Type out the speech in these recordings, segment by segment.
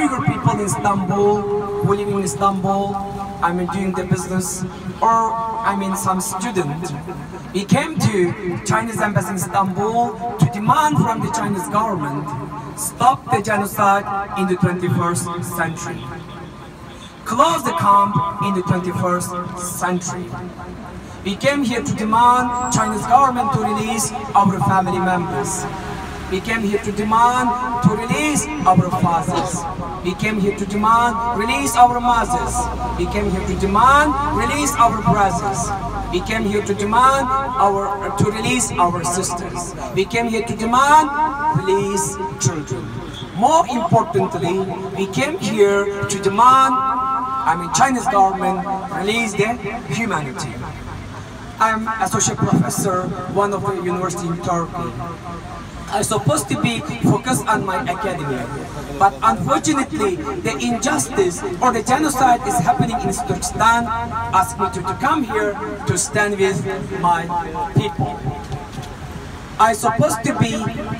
Uyghur people in Istanbul, who live in Istanbul, doing the business, or some student. We came to Chinese embassy in Istanbul to demand from the Chinese government stop the genocide in the 21st century. Close the camp in the 21st century. We came here to demand Chinese government to release our family members. We came here to demand to release our fathers. We came here to demand release our mothers. We came here to demand release our brothers. We came here to demand to release our sisters. We came here to demand release children. More importantly, we came here to demand Chinese government release the humanity. I'm associate professor, one of the university in Turkey. I'm supposed to be focused on my academy, but unfortunately the injustice or the genocide is happening in Turkestan, asked me to come here to stand with my people. I'm supposed to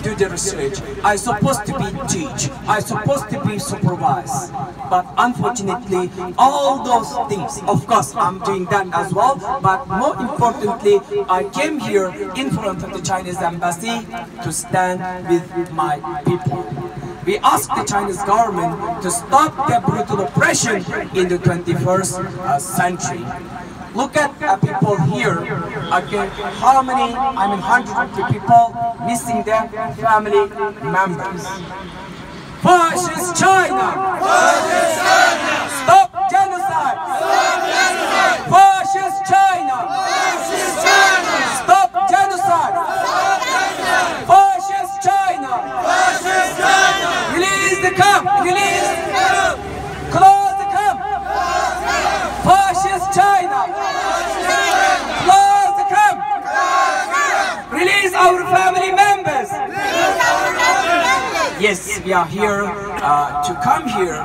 do the research, I'm supposed to teach, I'm supposed to be supervised. But unfortunately, all those things, of course I'm doing that as well, but more importantly, I came here in front of the Chinese embassy to stand with my people. We ask the Chinese government to stop the brutal oppression in the 21st century. Look at people here. Okay, how many? Hundreds of people missing their family members. Fascist China! Fascist China! Stop genocide! Stop genocide! Fascist China! Fascist China! Stop genocide! Stop genocide! Fascist China! Fascist China! Release the camp! Release! Camp! Close the camp! Fascist China! Close the camp! Release our family members! Yes, we are here to come here.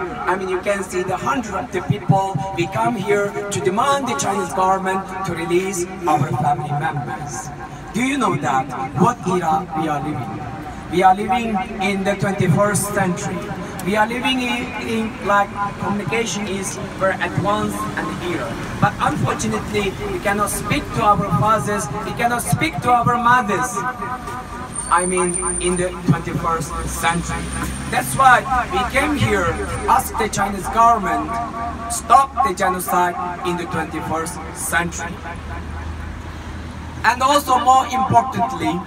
You can see the hundreds of the people. We come here to demand the Chinese government to release our family members. Do you know that what era we are living? We are living in the 21st century. We are living in like communication is very advanced and era. But unfortunately, we cannot speak to our fathers, we cannot speak to our mothers. In the 21st century. That's why we came here, ask the Chinese government, stop the genocide in the 21st century. And also more importantly,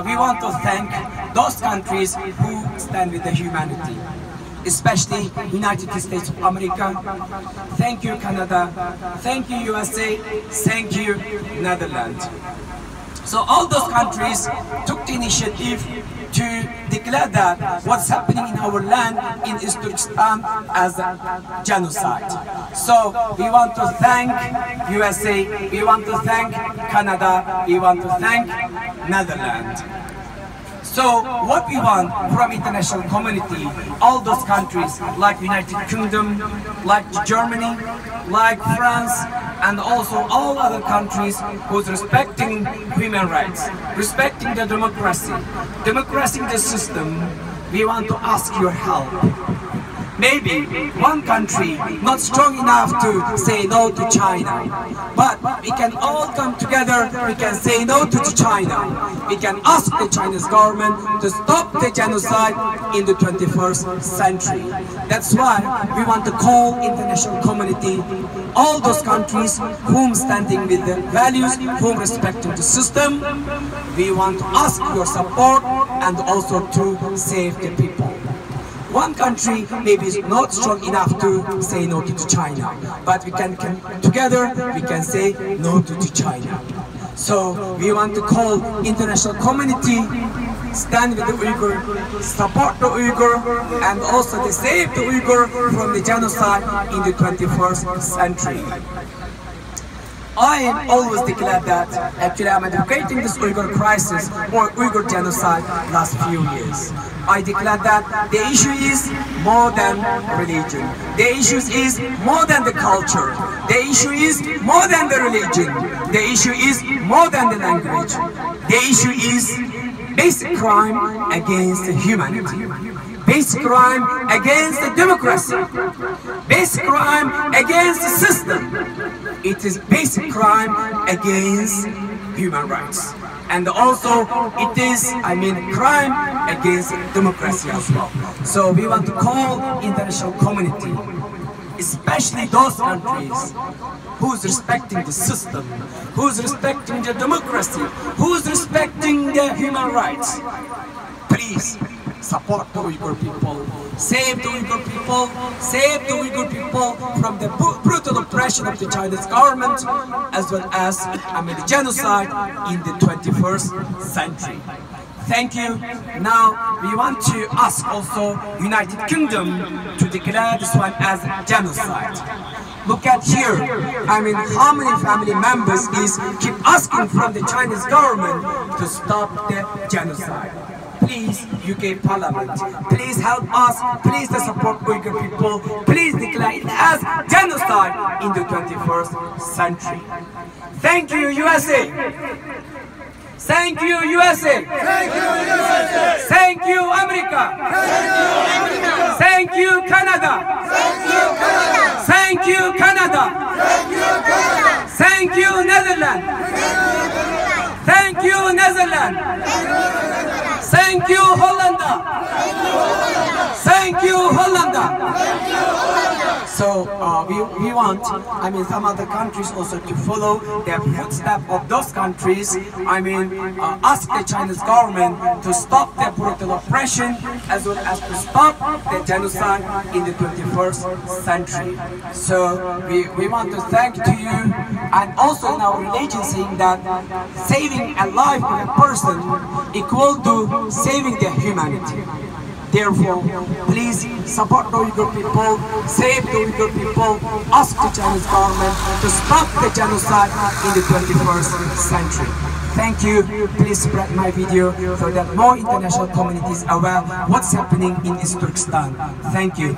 we want to thank those countries who stand with the humanity, especially United States of America. Thank you, Canada. Thank you, USA. Thank you, Netherlands. So all those countries took the initiative to declare that what's happening in our land in East Turkestan as a genocide. So we want to thank USA, we want to thank Canada, we want to thank Netherlands. So what we want from international community, all those countries like United Kingdom, like Germany, like France, and also all other countries who's respecting human rights, respecting the democracy, democratizing the system, we want to ask your help. Maybe one country not strong enough to say no to China, but we can all come together, we can say no to China. We can ask the Chinese government to stop the genocide in the 21st century. That's why we want to call international community, all those countries whom standing with the values, whom respecting the system. We want to ask your support and also to save the people. One country maybe is not strong enough to say no to China, but we can together we can say no to China. So we want to call international community, stand with the Uyghur, support the Uyghur, and also to save the Uyghur from the genocide in the 21st century. I always declare that actually I'm advocating this Uyghur crisis or Uyghur genocide last few years. I declare that the issue is more than religion. The issue is more than the culture. The issue is more than the religion. The issue is more than the language. The issue is basic crime against humanity. basic crime against the democracy, basic crime against the system. It is basic crime against human rights. And also it is, crime against democracy as well. So we want to call international community, especially those countries who's respecting the system, who's respecting the democracy, who's respecting the human rights. Please support the Uyghur people, save the Uyghur people, save the Uyghur people from the brutal oppression of the Chinese government, as well as the genocide in the 21st century. Thank you. Now we want to ask also United Kingdom to declare this one as genocide. Look at here, how many family members is keep asking from the Chinese government to stop the genocide. Please, UK Parliament, please help us, please support Uyghur people, please declare it as genocide in the 21st century. Thank you, USA! Thank you, USA! Thank you, USA! Thank you, America! Thank you, Canada! Thank you, Canada! Thank you, Netherlands! Thank you, Netherlands! Thank you, Holland! Thank you, Holland! So we want, some other countries also to follow the footsteps of those countries. Ask the Chinese government to stop the brutal oppression as well as to stop the genocide in the 21st century. So we want to thank to you, and also in our religion saying that saving a life of a person equal to saving the humanity. Therefore, please support the Uyghur people, save the Uyghur people, ask the Chinese government to stop the genocide in the 21st century. Thank you. Please spread my video so that more international communities are aware what's happening in East Turkestan. Thank you.